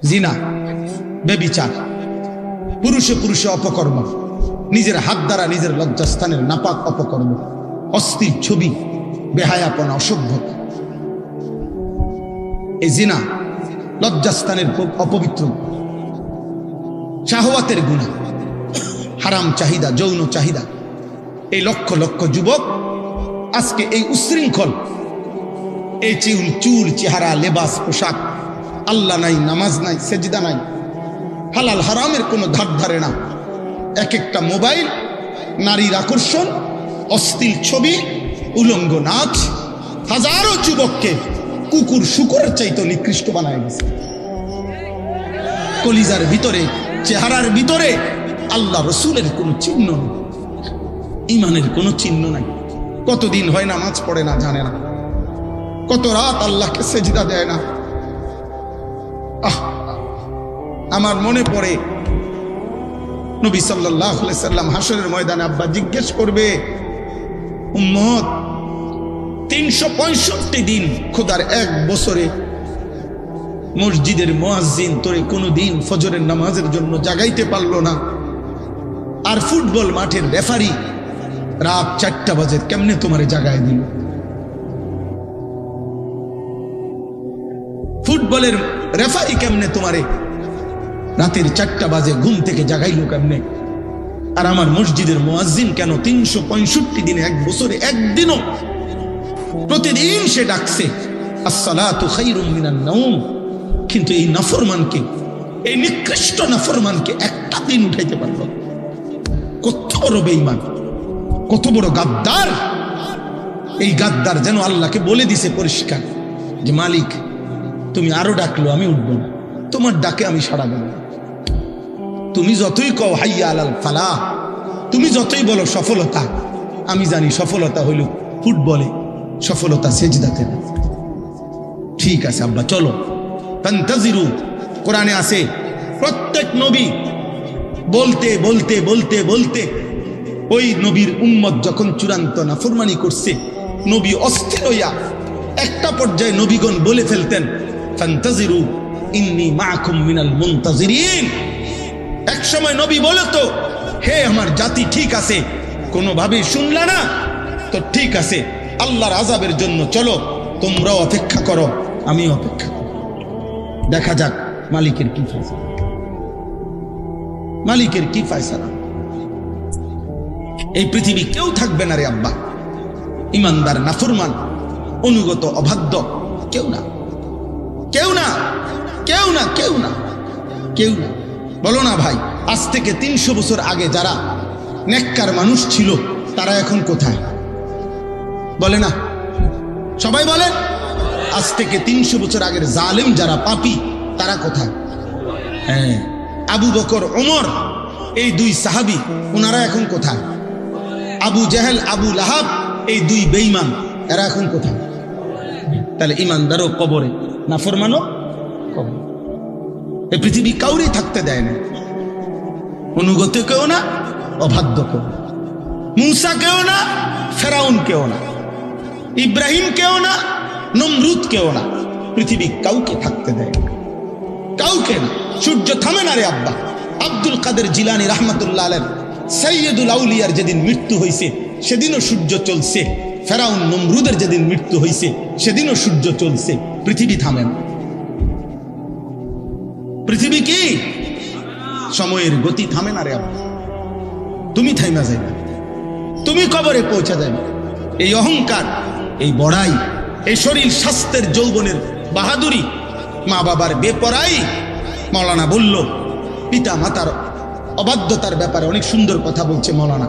জিনা, ব্যভিচার, পুরুষে পুরুষে অপকর্ম, নিজের হাত দ্বারা নিজের লজ্জাস্থানের নাপাক অপকর্ম, অস্থির ছবি, বেহায়াপনা, অসভ্যতা। এই জিনা লজ্জাস্থানের অপবিত্র, শাহওয়াতের গুনাহ, হারাম চাহিদা, যৌন চাহিদা। এই লক্ষ লক্ষ যুবক আজকে এই উশৃঙ্খল, এই চুল চেহারা, লেবাস, পোশাক, আল্লাহ নাই, নামাজ নাই, সেজদা নাই, হালাল হারামের কোনো ধার ধারে না। এক একটা মোবাইল, নারীর আকর্ষণ, অশ্লীল ছবি, উলঙ্গ নাচ, হাজারো যুবককে কুকুর শুকরের চাইতে নিকৃষ্ট বানায় গেছে। কলিজার ভিতরে, চেহারার ভিতরে আল্লাহ রসুলের কোনো চিহ্ন নেই, ইমানের কোনো চিহ্ন নাই। কতদিন হয় নামাজ পড়ে না, জানে না, কত রাত আল্লাহকে সেজদা দেয় না। আমার মনে পড়ে নবী সাল্লাল্লাহু আলাইহি সাল্লাম হাসরের ময়দানে আব্বা জিজ্ঞেস করবে, উম্মত 365 দিন, খোদার এক বছরে মসজিদের মুয়াজ্জিন তোরে কোনোদিন ফজরের নামাজের জন্য জাগাইতে পারলো না, আর ফুটবল মাঠের রেফারি রাত 4টা বাজে কেমনে তোমারে জাগায় দিল? ফুটবলের রেফারি কেমনে তোমারে রাতের 4টা বাজে ঘুম থেকে জাগাইলো কেমনে? আর আমার মসজিদের মুয়াজ্জিন কেন 365 দিনে, এক বছরে একদিনও, প্রতিদিন সে ডাকছে আসসালাতু খায়রুম মিনান নাওম, কিন্তু এই নাফরমানকে, এই নিকৃষ্ট নাফরমানকে একটা দিন উঠাইতে পারলো? কত বড় বেঈমান, কত বড় গাদ্দার! এই গাদ্দার যেন আল্লাহকে বলে দিছে পরিষ্কার যে মালিক তুমি আরো ডাকলো আমি উঠবো না, তোমার ডাকে আমি সাড়া দেব না। তুমি যতই কও হাইয়া আলাল ফালাহ, তুমি যতই বলো সফলতা, আমি জানি সফলতা হইল ফুটবলে, সফলতা সেজদাতে না। ঠিক আছে আব্বা চলো, ফান্তাজিরু, কোরআনে আছে প্রত্যেক নবী বলতে বলতে বলতে বলতে ওই নবীর উম্মত যখন চূড়ান্ত নাফরমানি করছে, নবী অস্থির হইয়া একটা পর্যায়ে নবীগণ বলে ফেলতেন ফান্তাজিরু ইন্নী মাআকুম মিনাল মুনতাজিরিন। এক সময় নবী বলতো, হে আমার জাতি, ঠিক আছে, কোনোভাবেই শুনলা না তো ঠিক আছে, আল্লাহর আযাবের জন্য চলো, তোমরাও অপেক্ষা করো, আমি অপেক্ষা করো, দেখা যাক মালিকের কি ফয়সালা, মালিকের কি ফয়সালা। এই পৃথিবী কেউ থাকবে না রে আব্বা ইমানদার নাফরমান, অনুগত, অবাধ্য, কেউ না, কেউ না, কেউ না, কেউ না, কেউ না। বলো না ভাই, আজ থেকে 300 বছর আগে যারা নেককার মানুষ ছিল তারা এখন কোথায়? বলে না, সবাই বলেন। আজ থেকে 300 বছর আগের জালেম যারা, পাপী, তারা কোথায়? হ্যাঁ, আবু বকর, ওমর, এই 2 সাহাবী, ওনারা এখন কোথায়? আবু জেহেল, আবু লাহাব, এই 2 বেঈমান, এরা এখন কোথায়? তাহলে ইমানদারও কবরে, নাফরমানও কবরে। এই পৃথিবী কাউরেই থাকতে দেয় না, অনুগত কেউ না, অবাধ্য কেউ না, মূসা কেউ না, ফেরাউন কেউ না, ইব্রাহিম কেউ না, নমরুদ কেউ না, পৃথিবী কাউকে থাকতে দেয় না, কাউকে না। সূর্য থামে না রে আব্বা। আব্দুল কাদের জিলানী রাহমাতুল্লাহ আলাইহি সাইয়্যিদুল আউলিয়ার যেদিন মৃত্যু হয়েছে সেদিনও সূর্য চলছে, ফেরাউন নমরুদের যেদিন মৃত্যু হয়েছে সেদিনও সূর্য চলছে, পৃথিবী থামে না। পৃথিবী কি সময়ের গতি থামে না রে আব্বা। তুমি থাইমা যাইবা, তুমি কবরে পৌঁছা যাবে। এই অহংকার, এই বড়াই, এই শরীর স্বাস্থ্যের যৌবনের বাহাদুরি, মা বাবার বেপরাই। মৌলানা বলল পিতা মাতার অবাধ্যতার ব্যাপারে অনেক সুন্দর কথা বলছে মৌলানা,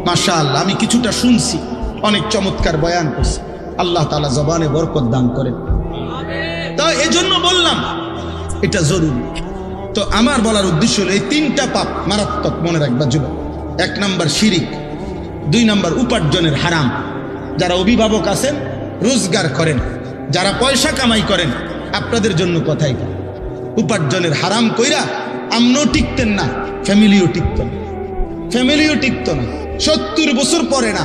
মাশাআল্লাহ, আমি কিছুটা শুনছি, অনেক চমৎকার বয়ান করছে, আল্লাহ তাআলা জবানে বরকত দান করেন। তা এজন্য বললাম এটা জরুরি। তো আমার বলার উদ্দেশ্য হলো এই 3টা পাপ মারাত্মক, মনে রাখবা যুবক। 1 নাম্বার শিরিক, 2 নাম্বার উপার্জনের হারাম। যারা অভিভাবক আছেন, রোজগার করেন, যারা পয়সা কামাই করেন, আপনাদের জন্য কথাই, উপার্জনের হারাম কইরা আমনও টিকতেন না, ফ্যামিলিও টিকত না, ফ্যামিলিও টিকত না। 70 বছর পরে না,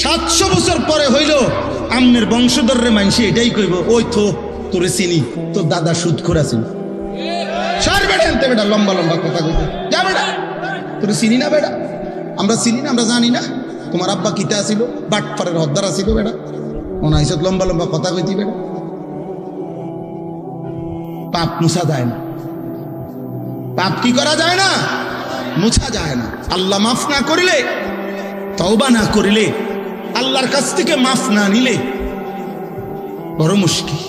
700 বছর পরে হইল আমনের বংশধররে মানসি এটাই কইব, ওই তো তোরে চিনি, তোর দাদা সুদখোর আছেন, বেটা আনতে বেটা লম্বা লম্বা কথা কইতে যা বেটা তোর চিনি না বেটা আমরা চিনি না আমরা জানি না তোমার আব্বা কিতা আসিল বাটপাড়ের হদ্দার আসিল বেটা ওনাইসত লম্বা লম্বা কথা কইতি বেটা পাপ মুছা যায় না পাপ কি করা যায় না মুছা যায় না আল্লাহ মাফ না করিলে তওবা না করিলে আল্লাহর কাছ থেকে মাফ না নিলে বড় মুশকিল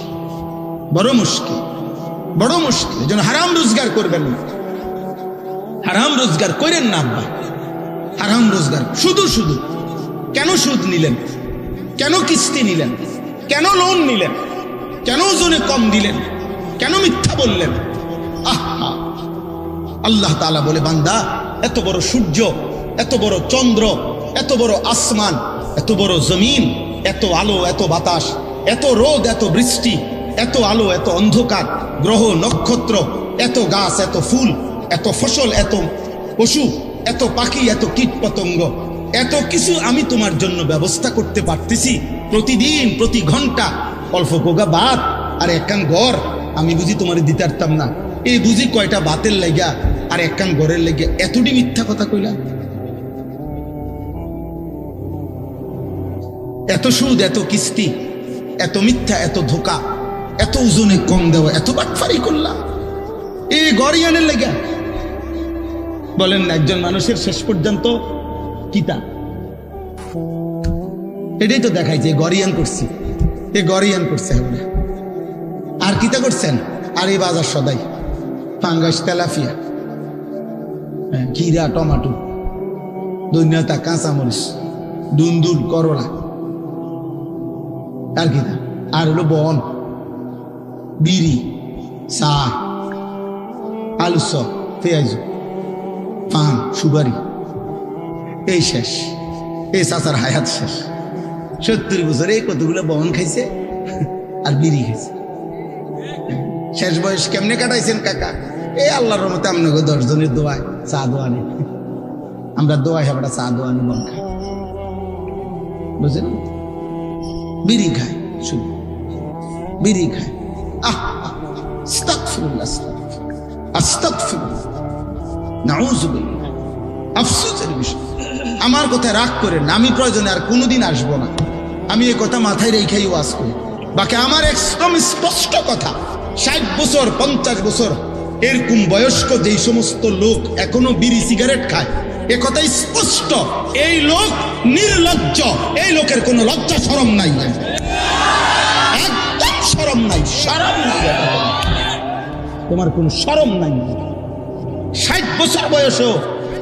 বড় মুশকিল বড় মুশকিল যেন হারাম রোজগার করবেন না হারাম রোজগার করেন না আব্বা হারাম রোজগার শুধু শুধু কেন সুদ নিলেন কেন কিস্তি নিলেন কেন লোন নিলেন কেন ওজনে কম দিলেন কেন মিথ্যা বললেন আহা আল্লাহ তাআলা বলে বান্দা এত বড় সূর্য এত বড় চন্দ্র এত বড় আসমান এত বড় জমিন এত আলো এত বাতাস এত রোদ এত বৃষ্টি এত আলো এত অন্ধকার গ্রহ নক্ষত্র এত গাছ এত ফুল এত ফসল এত পশু এত পাখি এত কীট পতঙ্গ এত কিছু আমি তোমার জন্য ব্যবস্থা করতে পারতেছি প্রতিদিন প্রতি ঘন্টা অল্প কোগা বাত আর একখান ঘর আমি বুঝি তোমার দিতে পারতাম না এই বুঝি কয়টা বাতের লেগা আর একখান ঘরের লেগে এতটি মিথ্যা কথা কইলা এত সুদ এত কিস্তি এত মিথ্যা এত ধোকা এত ওজনে কম দেওয়া এত বাটফারি করলা এই গরিয়ানের লেগে বলেন একজন মানুষের শেষ পর্যন্ত কিতা এটাই তো দেখাইছে গরিয়ান করছি এ গরিয়ান করছে আর কিতা করছেন আর এই বাজার সদাই ফাঙ্গাস তেলাফিয়া ঘিরা টমাটো দৈন্যতা কাঁচামরিচ দুন্দুল করলা আর কিতা আর হলো বন বিড়ি চা আলু চপ পেঁয়াজ পান সুপারি এই শেষ এই চাচার হায়াত শেষ 70 বছরে কতগুলো বন খাইছে আর বিড়ি খাইছে শেষ বয়স কেমনে কাটাইছেন কাকা এই আল্লাহর রহমতে আপনাকে 10 জনের দোয়ায় চা দোয়া নেই আমরা দোয়া হেবটা চা দোয়া নি বন খাই বুঝলেন বিড়ি খায় শুধু বিড়ি খায় আস্তাগফিরুল্লাহ আস্তাগফিরুল্লাহ নাউযুবিল্লাহ আফসোসের বিষয় আমার কথা রাগ করেন আমি প্রয়োজনে আর কোনোদিন আসবো না আমি এই কথা মাথায় রেখেই ওয়াজ করি বাকি আমার একদম স্পষ্ট কথা 60 বছর 50 বছর এরকম বয়স্ক যেই সমস্ত লোক এখনো বিড়ি সিগারেট খায় এ কথা স্পষ্ট এই লোক নির্লজ্জ এই লোকের কোনো লজ্জা শরম নাই একদম শরম নাই শরম নাই তোমার কোনো শরম নাই 60 বছর বয়সেও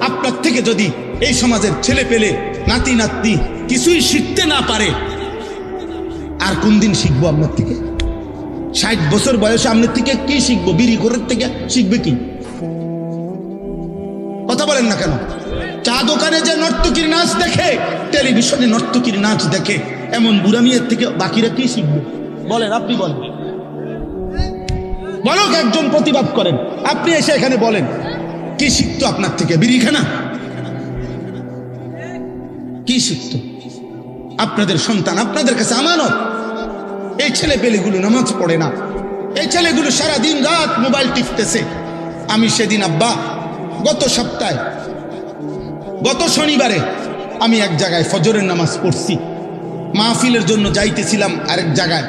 আপনার থেকে যদি এই সমাজের ছেলে পেলে নাতি নাতনি কিছুই শিখতে না পারে আর কোন দিন শিখবো আপনার থেকে 60 বছর বয়সে আপনার থেকে কি শিখবো বিড়ি ঘরের থেকে শিখবে কি কথা বলেন না কেন চা দোকানে যে নর্তকীর নাচ দেখে টেলিভিশনে নর্তকীর নাচ দেখে এমন বুড়া মেয়ের থেকে বাকিরা কি শিখবে বলেন আপনি বলেন বলক একজন প্রতিবাদ করেন আপনি এসে এখানে বলেন কি শিখতো আপনার থেকে বিড়ি খানা কি শিখতো আপনাদের সন্তান আপনাদের কাছে আমানত এই ছেলে পেলেগুলো নামাজ পড়ে না এই ছেলেগুলো সারা দিন রাত মোবাইল টিপতেছে আমি সেদিন আব্বা গত সপ্তাহে গত শনিবারে আমি এক জায়গায় ফজরের নামাজ পড়ছি মাহফিলের জন্য যাইতেছিলাম আরেক জায়গায়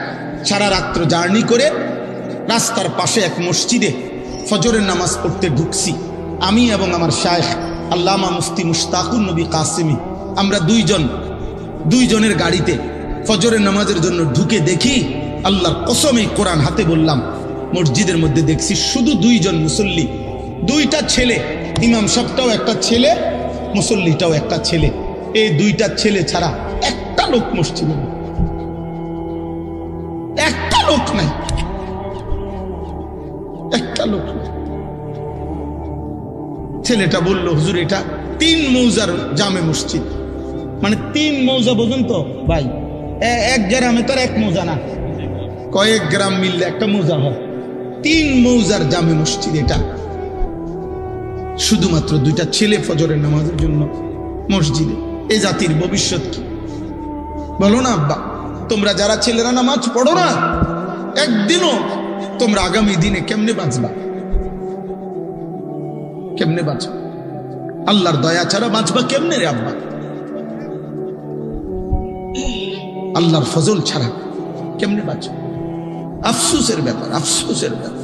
সারা রাত্র জার্নি করে রাস্তার পাশে এক মসজিদে ফজরের নামাজ পড়তে ঢুকছি আমি এবং আমার শায়েখ আল্লামা মুফতি মুশতাকুর নবী কাসেমি আমরা দুইজনের গাড়িতে ফজরের নামাজের জন্য ঢুকে দেখি আল্লাহর কসম এই কোরআন হাতে বললাম মসজিদের মধ্যে দেখছি শুধু 2 জন মুসল্লি 2টা ছেলে ইমাম সাহেবটাও একটা ছেলে মুসল্লিটাও একটা ছেলে এই 2টা ছেলে ছাড়া একটা লোক মসজিদে নেই একটা লোক নাই একটা লোক নাই ছেলেটা বলল হুজুর এটা 3 মৌজার জামে মসজিদ মানে 3 মৌজা বোঝেন তো ভাই এক গ্রামে তো 1 মৌজা না কয়েক গ্রাম মিললে একটা মৌজা হয় 3 মৌজার জামে মসজিদ এটা শুধুমাত্র 2টা ছেলে ফজরের নামাজের জন্য মসজিদে এই জাতির ভবিষ্যৎ কি বলো না আব্বা তোমরা যারা ছেলেরা নামাজ পড়ো না একদিনও তোমরা আগামী দিনে কেমনে বাঁচবা কেমনে বাঁচো? আল্লাহর দয়া ছাড়া বাঁচবা কেমনে রে আব্বা? আল্লাহর ফজল ছাড়া কেমনে বাঁচো? আফসোসের ব্যাপার, আফসোসের ব্যাপার।